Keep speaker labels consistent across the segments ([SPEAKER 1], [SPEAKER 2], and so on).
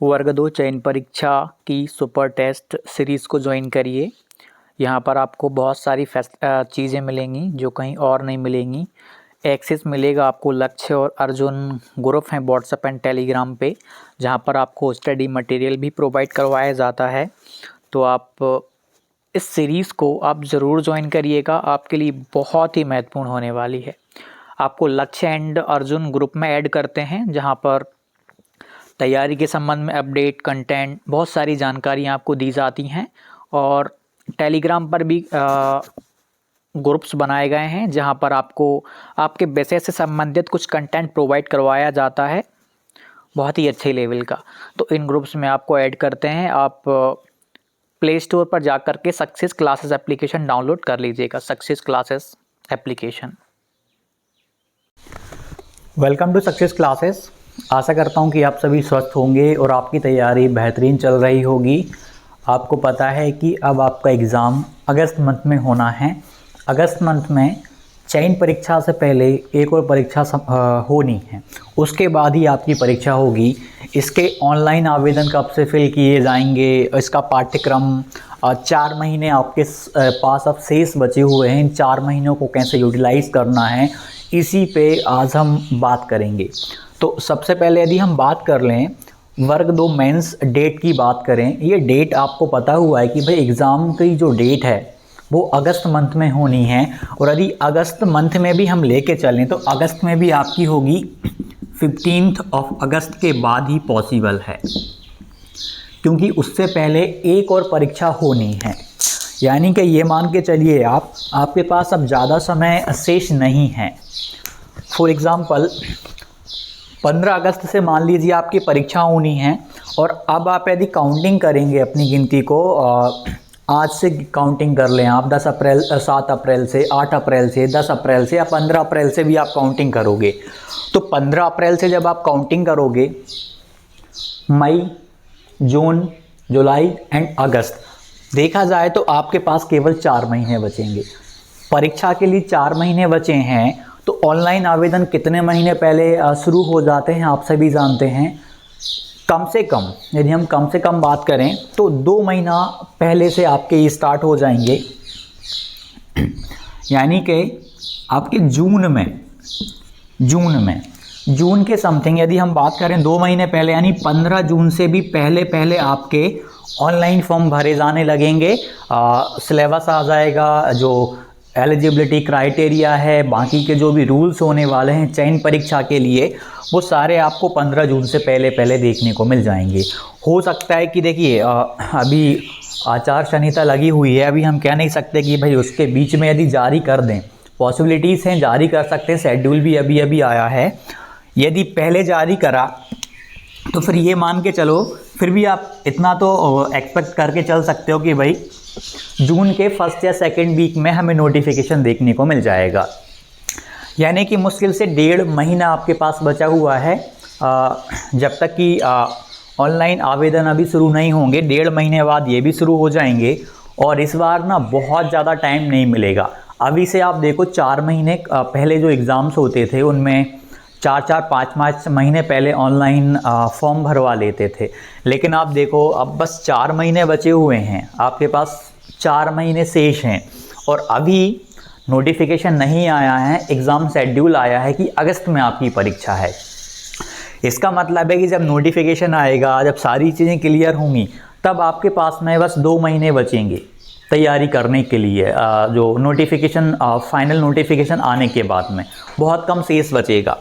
[SPEAKER 1] वर्ग 2 चयन परीक्षा की सुपर टेस्ट सीरीज़ को ज्वाइन करिए। यहाँ पर आपको बहुत सारी चीज़ें मिलेंगी जो कहीं और नहीं मिलेंगी। एक्सेस मिलेगा आपको लक्ष्य और अर्जुन ग्रुप हैं व्हाट्सएप एंड टेलीग्राम पे, जहाँ पर आपको स्टडी मटेरियल भी प्रोवाइड करवाया जाता है। तो आप इस सीरीज़ को आप ज़रूर ज्वाइन करिएगा, आपके लिए बहुत ही महत्वपूर्ण होने वाली है। आपको लक्ष्य एंड अर्जुन ग्रुप में ऐड करते हैं, जहाँ पर तैयारी के संबंध में अपडेट, कंटेंट, बहुत सारी जानकारियाँ आपको दी जाती हैं। और टेलीग्राम पर भी ग्रुप्स बनाए गए हैं, जहां पर आपको आपके विषय से संबंधित कुछ कंटेंट प्रोवाइड करवाया जाता है, बहुत ही अच्छे लेवल का। तो इन ग्रुप्स में आपको ऐड करते हैं। आप प्ले स्टोर पर जाकर के सक्सेस क्लासेस एप्लीकेशन डाउनलोड कर लीजिएगा। Success Classes application. Welcome to Success Classes. आशा करता हूं कि आप सभी स्वस्थ होंगे और आपकी तैयारी बेहतरीन चल रही होगी। आपको पता है कि अब आपका एग्ज़ाम अगस्त मंथ में होना है। अगस्त मंथ में चयन परीक्षा से पहले एक और परीक्षा होनी है, उसके बाद ही आपकी परीक्षा होगी। इसके ऑनलाइन आवेदन कब से फिल किए जाएंगे, इसका पाठ्यक्रम 4 महीने आपके पास अब शेष बचे हुए हैं, इन 4 महीनों को कैसे यूटिलाइज़ करना है, इसी पे आज हम बात करेंगे। तो सबसे पहले यदि हम बात कर लें वर्ग 2 मेंस डेट की बात करें, ये डेट आपको पता हुआ है कि भाई एग्ज़ाम की जो डेट है वो अगस्त मंथ में होनी है। और यदि अगस्त मंथ में भी हम लेके चलें तो अगस्त में भी आपकी होगी 15 अगस्त के बाद ही पॉसिबल है, क्योंकि उससे पहले एक और परीक्षा होनी है। यानी कि ये मान के चलिए आपके पास अब ज़्यादा समय शेष नहीं है। फॉर एग्ज़ाम्पल 15 अगस्त से मान लीजिए आपकी परीक्षा होनी है, और अब आप यदि काउंटिंग करेंगे अपनी गिनती को, आज से काउंटिंग कर लें आप 10 अप्रैल, 7 अप्रैल से, 8 अप्रैल से, 10 अप्रैल से या 15 अप्रैल से भी आप काउंटिंग करोगे, तो 15 अप्रैल से जब आप काउंटिंग करोगे, मई, जून, जुलाई एंड अगस्त, देखा जाए तो आपके पास केवल 4 महीने बचेंगे। परीक्षा के लिए 4 महीने बचे हैं, तो ऑनलाइन आवेदन कितने महीने पहले शुरू हो जाते हैं आप सभी जानते हैं। कम से कम, यदि हम कम से कम बात करें तो 2 महीना पहले से आपके स्टार्ट हो जाएंगे। यानी कि आपके जून के समथिंग यदि हम बात करें 2 महीने पहले, यानी 15 जून से भी पहले आपके ऑनलाइन फॉर्म भरे जाने लगेंगे। सिलेबस आ जाएगा, जो एलिजिबिलिटी क्राइटेरिया है, बाकी के जो भी रूल्स होने वाले हैं चयन परीक्षा के लिए, वो सारे आपको 15 जून से पहले देखने को मिल जाएंगे। हो सकता है कि देखिए अभी आचार संहिता लगी हुई है, अभी हम कह नहीं सकते कि भाई उसके बीच में यदि जारी कर दें, पॉसिबिलिटीज़ हैं, जारी कर सकते हैं। शेड्यूल भी अभी आया है। यदि पहले जारी करा तो फिर ये मान के चलो, फिर भी आप इतना तो एक्सपेक्ट करके चल सकते हो कि भाई जून के फर्स्ट या सेकेंड वीक में हमें नोटिफिकेशन देखने को मिल जाएगा। यानी कि मुश्किल से 1.5 महीना आपके पास बचा हुआ है, जब तक कि ऑनलाइन आवेदन अभी शुरू नहीं होंगे। 1.5 महीने बाद ये भी शुरू हो जाएंगे, और इस बार ना बहुत ज़्यादा टाइम नहीं मिलेगा। अभी से आप देखो 4 महीने पहले जो एग्ज़ाम्स होते थे उनमें 4-4, 5-5 महीने पहले ऑनलाइन फॉर्म भरवा लेते थे, लेकिन आप देखो अब बस 4 महीने बचे हुए हैं, आपके पास 4 महीने शेष हैं, और अभी नोटिफिकेशन नहीं आया है। एग्ज़ाम शेड्यूल आया है कि अगस्त में आपकी परीक्षा है। इसका मतलब है कि जब नोटिफिकेशन आएगा, जब सारी चीज़ें क्लियर होंगी, तब आपके पास में बस 2 महीने बचेंगे तैयारी करने के लिए। जो नोटिफिकेशन फाइनल नोटिफिकेशन आने के बाद में बहुत कम शेष बचेगा।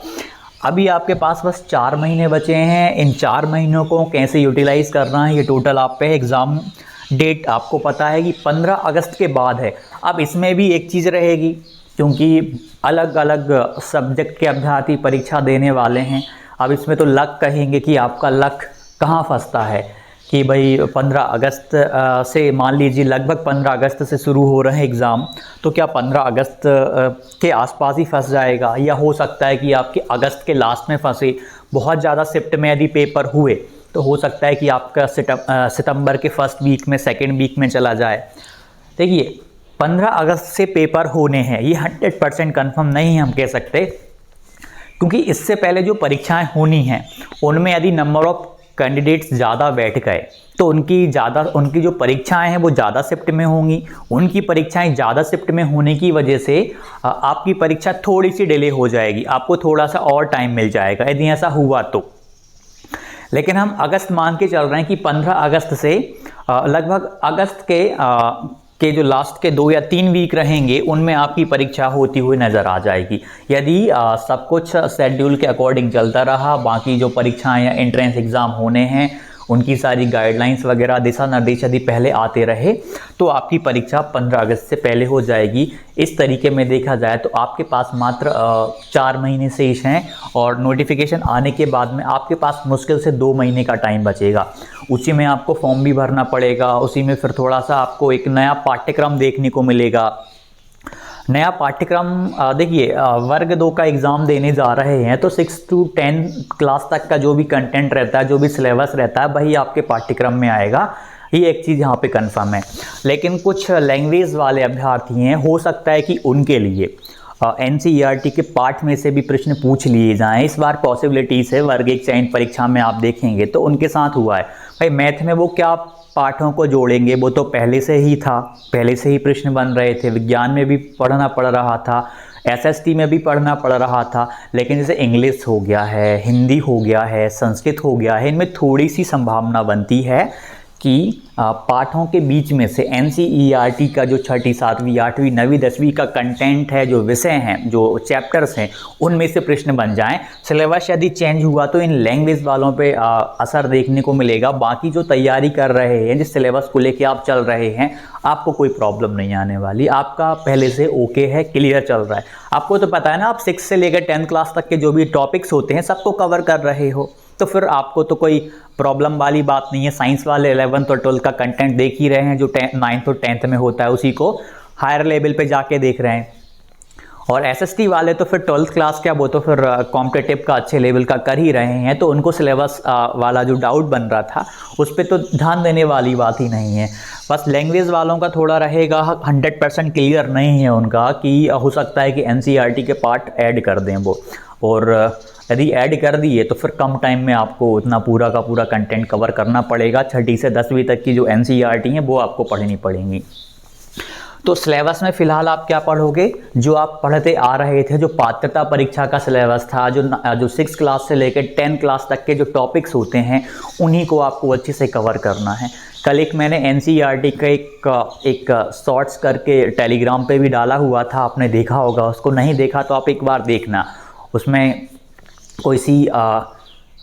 [SPEAKER 1] अभी आपके पास बस 4 महीने बचे हैं। इन 4 महीनों को कैसे यूटिलाइज़ करना है, ये टोटल आप पे एग्ज़ाम डेट आपको पता है कि 15 अगस्त के बाद है। अब इसमें भी एक चीज़ रहेगी, क्योंकि अलग अलग सब्जेक्ट के अभ्यर्थी परीक्षा देने वाले हैं। अब इसमें तो लक कहेंगे कि आपका लक कहाँ फंसता है, कि भाई 15 अगस्त से मान लीजिए लगभग 15 अगस्त से शुरू हो रहे हैं एग्ज़ाम, तो क्या 15 अगस्त के आसपास ही फंस जाएगा, या हो सकता है कि आपके अगस्त के लास्ट में फंसे। बहुत ज़्यादा शिफ्ट में यदि पेपर हुए तो हो सकता है कि आपका सितंबर के फर्स्ट वीक में, सेकेंड वीक में चला जाए। देखिए 15 अगस्त से पेपर होने हैं, ये 100% कन्फर्म नहीं हम कह सकते, क्योंकि इससे पहले जो परीक्षाएं होनी हैं उनमें यदि नंबर ऑफ कैंडिडेट्स ज़्यादा बैठ गए तो उनकी जो परीक्षाएं हैं वो ज़्यादा शिफ्ट में होंगी। उनकी परीक्षाएं ज़्यादा शिफ्ट में होने की वजह से आपकी परीक्षा थोड़ी सी डिले हो जाएगी, आपको थोड़ा सा और टाइम मिल जाएगा यदि ऐसा हुआ तो। लेकिन हम अगस्त मान के चल रहे हैं कि 15 अगस्त से लगभग अगस्त के जो लास्ट के 2 या 3 वीक रहेंगे उनमें आपकी परीक्षा होती हुई नज़र आ जाएगी। यदि सब कुछ शेड्यूल के अकॉर्डिंग चलता रहा, बाकी जो परीक्षाएं या एंट्रेंस एग्ज़ाम होने हैं उनकी सारी गाइडलाइंस वगैरह दिशा निर्देश यदि पहले आते रहे तो आपकी परीक्षा 15 अगस्त से पहले हो जाएगी। इस तरीके में देखा जाए तो आपके पास मात्र 4 महीने शेष हैं और नोटिफिकेशन आने के बाद में आपके पास मुश्किल से 2 महीने का टाइम बचेगा। उसी में आपको फॉर्म भी भरना पड़ेगा, उसी में फिर थोड़ा सा आपको एक नया पाठ्यक्रम देखने को मिलेगा। नया पाठ्यक्रम देखिए, वर्ग 2 का एग्ज़ाम देने जा रहे हैं तो 6 to 10 क्लास तक का जो भी कंटेंट रहता है, जो भी सिलेबस रहता है, वही आपके पाठ्यक्रम में आएगा। ये एक चीज़ यहाँ पे कंफर्म है। लेकिन कुछ लैंग्वेज वाले अभ्यर्थी हैं, हो सकता है कि उनके लिए NCERT के पाठ में से भी प्रश्न पूछ लिए जाएं। इस बार पॉसिबिलिटीज़ है, वर्ग 1 चयन परीक्षा में आप देखेंगे तो उनके साथ हुआ है। भाई मैथ में वो क्या पाठों को जोड़ेंगे, वो तो पहले से ही था, पहले से ही प्रश्न बन रहे थे। विज्ञान में भी पढ़ना पड़ रहा था, SST में भी पढ़ना पड़ रहा था। लेकिन जैसे इंग्लिश हो गया है, हिंदी हो गया है, संस्कृत हो गया है, इनमें थोड़ी सी संभावना बनती है कि पाठों के बीच में से NCERT का जो 6ठी 7वीं 8वीं 9वीं 10वीं का कंटेंट है, जो विषय हैं, जो चैप्टर्स हैं, उनमें से प्रश्न बन जाएं। सिलेबस यदि चेंज हुआ तो इन लैंग्वेज वालों पे असर देखने को मिलेगा। बाकी जो तैयारी कर रहे हैं, जिस सिलेबस को लेके आप चल रहे हैं, आपको कोई प्रॉब्लम नहीं आने वाली। आपका पहले से ओके है, क्लियर चल रहा है। आपको तो पता है ना, आप 6 से लेकर 10 क्लास तक के जो भी टॉपिक्स होते हैं सबको कवर कर रहे हो, तो फिर आपको तो कोई प्रॉब्लम वाली बात नहीं है। साइंस वाले 11th और 12th का कंटेंट देख ही रहे हैं, जो 9th और 10th में होता है उसी को हायर लेवल पे जाके देख रहे हैं। और SST वाले तो फिर 12th क्लास क्या, वो तो फिर कॉम्पिटिटिव का अच्छे लेवल का कर ही रहे हैं, तो उनको सिलेबस वाला जो डाउट बन रहा था उस पर तो ध्यान देने वाली बात ही नहीं है। बस लैंग्वेज वालों का थोड़ा रहेगा, 100% क्लियर नहीं है उनका, कि हो सकता है कि NCERT के पार्ट ऐड कर दें वो, और यदि ऐड कर दिए तो फिर कम टाइम में आपको उतना पूरा का पूरा कंटेंट कवर करना पड़ेगा। 6ठी से 10वीं तक की जो NCERT हैं वो आपको पढ़नी पड़ेंगी। तो सिलेबस में फ़िलहाल आप क्या पढ़ोगे, जो आप पढ़ते आ रहे थे, जो पात्रता परीक्षा का सिलेबस था, जो 6 क्लास से लेकर 10 क्लास तक के जो टॉपिक्स होते हैं, उन्हीं को आपको अच्छे से कवर करना है। कल एक मैंने NCERT का एक शॉर्ट्स करके टेलीग्राम पे भी डाला हुआ था, आपने देखा होगा। उसको नहीं देखा तो आप एक बार देखना। उसमें कोई सी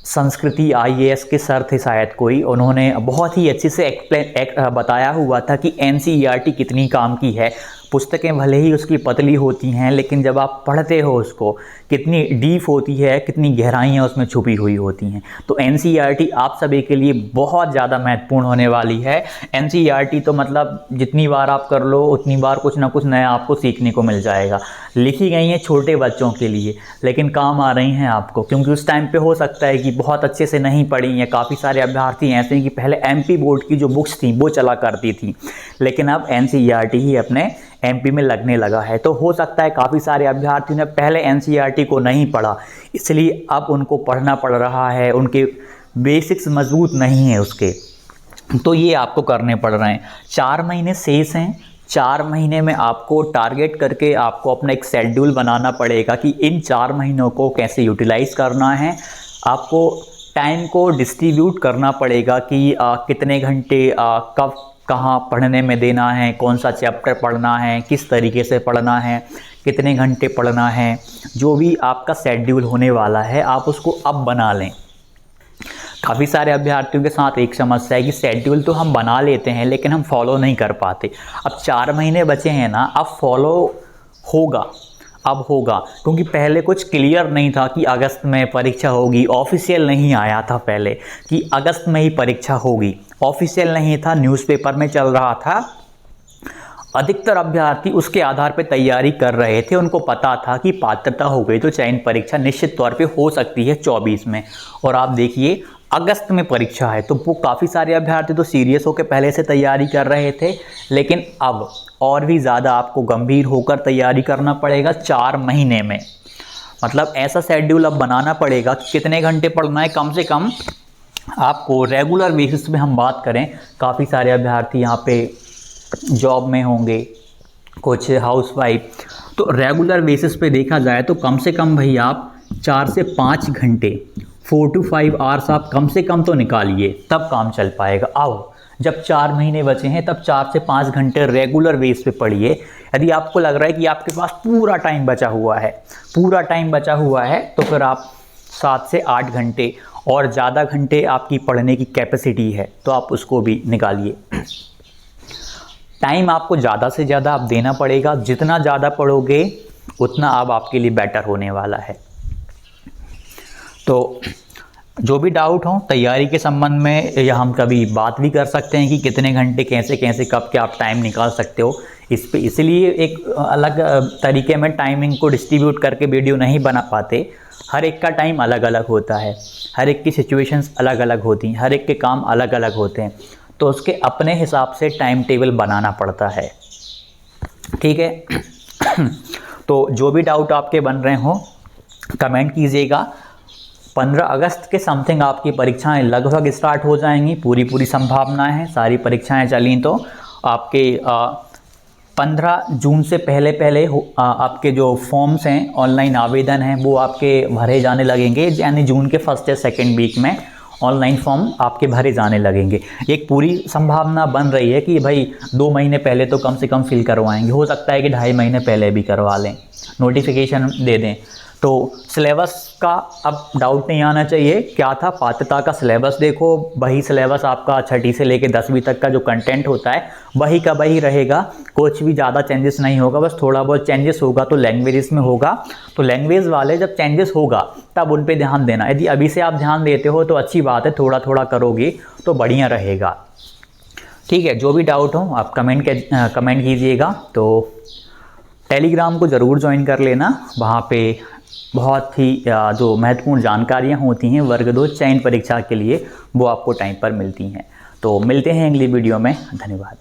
[SPEAKER 1] संस्कृति IAS के सर थे शायद कोई, उन्होंने बहुत ही अच्छे से बताया हुआ था कि NCERT कितनी काम की है। पुस्तकें भले ही उसकी पतली होती हैं, लेकिन जब आप पढ़ते हो उसको, कितनी डीप होती है, कितनी गहराइयाँ उसमें छुपी हुई होती हैं। तो NCERT आप सभी के लिए बहुत ज़्यादा महत्वपूर्ण होने वाली है। NCERT तो मतलब जितनी बार आप कर लो उतनी बार कुछ ना कुछ नया आपको सीखने को मिल जाएगा। लिखी गई हैं छोटे बच्चों के लिए, लेकिन काम आ रही हैं आपको, क्योंकि उस टाइम पे हो सकता है कि बहुत अच्छे से नहीं पढ़ी हैं। काफ़ी सारे अभ्यर्थी ऐसे हैं कि पहले MP बोर्ड की जो बुक्स थी वो चला करती थी, लेकिन अब NCERT ही अपने MP में लगने लगा है। तो हो सकता है काफ़ी सारे अभ्यर्थियों ने पहले NCERT को नहीं पढ़ा, इसलिए अब उनको पढ़ना पड़ रहा है, उनके बेसिक्स मजबूत नहीं है उसके, तो ये आपको करने पड़ रहे हैं। 4 महीने शेष हैं। 4 महीने में आपको टारगेट करके आपको अपना एक शेड्यूल बनाना पड़ेगा कि इन 4 महीनों को कैसे यूटिलाइज़ करना है। आपको टाइम को डिस्ट्रीब्यूट करना पड़ेगा कि कितने घंटे कब कहाँ पढ़ने में देना है, कौन सा चैप्टर पढ़ना है, किस तरीके से पढ़ना है, कितने घंटे पढ़ना है। जो भी आपका शेड्यूल होने वाला है आप उसको अब बना लें। काफ़ी सारे अभ्यर्थियों के साथ एक समस्या है कि शेड्यूल तो हम बना लेते हैं लेकिन हम फॉलो नहीं कर पाते। अब 4 महीने बचे हैं ना, अब फॉलो होगा, अब होगा, क्योंकि पहले कुछ क्लियर नहीं था कि अगस्त में परीक्षा होगी। ऑफिशियल नहीं आया था पहले कि अगस्त में ही परीक्षा होगी, ऑफिशियल नहीं था, न्यूज़पेपर में चल रहा था। अधिकतर अभ्यर्थी उसके आधार पर तैयारी कर रहे थे, उनको पता था कि पात्रता हो गई तो चयन परीक्षा निश्चित तौर पे हो सकती है 24 में। और आप देखिए अगस्त में परीक्षा है, तो वो काफ़ी सारे अभ्यर्थी तो सीरियस होकर पहले से तैयारी कर रहे थे, लेकिन अब और भी ज़्यादा आपको गंभीर होकर तैयारी करना पड़ेगा 4 महीने में। मतलब ऐसा शेड्यूल अब बनाना पड़ेगा कि कितने घंटे पढ़ना है, कम से कम आपको रेगुलर बेसिस पे हम बात करें, काफ़ी सारे अभ्यर्थी यहाँ पे जॉब में होंगे, कुछ हाउसवाइफ, तो रेगुलर बेसिस पे देखा जाए तो कम से कम भाई आप 4 से 5 घंटे 4 to 5 आवर्स आप कम से कम तो निकालिए, तब काम चल पाएगा। आओ जब 4 महीने बचे हैं तब 4 से 5 घंटे रेगुलर बेस पे पढ़िए। यदि आपको लग रहा है कि आपके पास पूरा टाइम बचा हुआ है, तो फिर आप 7 से 8 घंटे और ज़्यादा घंटे आपकी पढ़ने की कैपेसिटी है तो आप उसको भी निकालिए। टाइम आपको ज़्यादा से ज़्यादा आप देना पड़ेगा, जितना ज़्यादा पढ़ोगे उतना अब आपके लिए बेटर होने वाला है। तो जो भी डाउट हो तैयारी के संबंध में, या हम कभी बात भी कर सकते हैं कि कितने घंटे कैसे कैसे कब के आप टाइम निकाल सकते हो इस पे। इसलिए एक अलग तरीके में टाइमिंग को डिस्ट्रीब्यूट करके वीडियो नहीं बना पाते। हर एक का टाइम अलग अलग होता है, हर एक की सिचुएशंस अलग अलग होती हैं, हर एक के काम अलग अलग होते हैं, तो उसके अपने हिसाब से टाइम टेबल बनाना पड़ता है। ठीक है। तो जो भी डाउट आपके बन रहे हो कमेंट कीजिएगा। 15 अगस्त के समथिंग आपकी परीक्षाएं लगभग स्टार्ट हो जाएंगी, पूरी संभावना है। सारी परीक्षाएं चली तो आपके 15 जून से पहले आपके जो फॉर्म्स हैं, ऑनलाइन आवेदन हैं, वो आपके भरे जाने लगेंगे। यानी जून के फर्स्ट या सेकेंड वीक में ऑनलाइन फॉर्म आपके भरे जाने लगेंगे। एक पूरी संभावना बन रही है कि भाई 2 महीने पहले तो कम से कम फिल करवाएंगे, हो सकता है कि 2.5 महीने पहले भी करवा लें, नोटिफिकेशन दे दें। तो सिलेबस का अब डाउट नहीं आना चाहिए। क्या था, पात्रता का सिलेबस देखो, वही सिलेबस आपका 6ठी से लेकर 10वीं तक का जो कंटेंट होता है वही का वही रहेगा, कुछ भी ज़्यादा चेंजेस नहीं होगा। बस थोड़ा बहुत चेंजेस होगा तो लैंग्वेजेस में होगा। तो लैंग्वेज वाले जब चेंजेस होगा तब उन पे ध्यान देना। यदि अभी से आप ध्यान देते हो तो अच्छी बात है, थोड़ा थोड़ा करोगे तो बढ़िया रहेगा। ठीक है, जो भी डाउट हो आप कमेंट कीजिएगा। तो टेलीग्राम को ज़रूर ज्वाइन कर लेना, वहाँ पे बहुत ही जो महत्वपूर्ण जानकारियाँ होती हैं वर्ग 2 चयन परीक्षा के लिए वो आपको टाइम पर मिलती हैं। तो मिलते हैं अगली वीडियो में, धन्यवाद।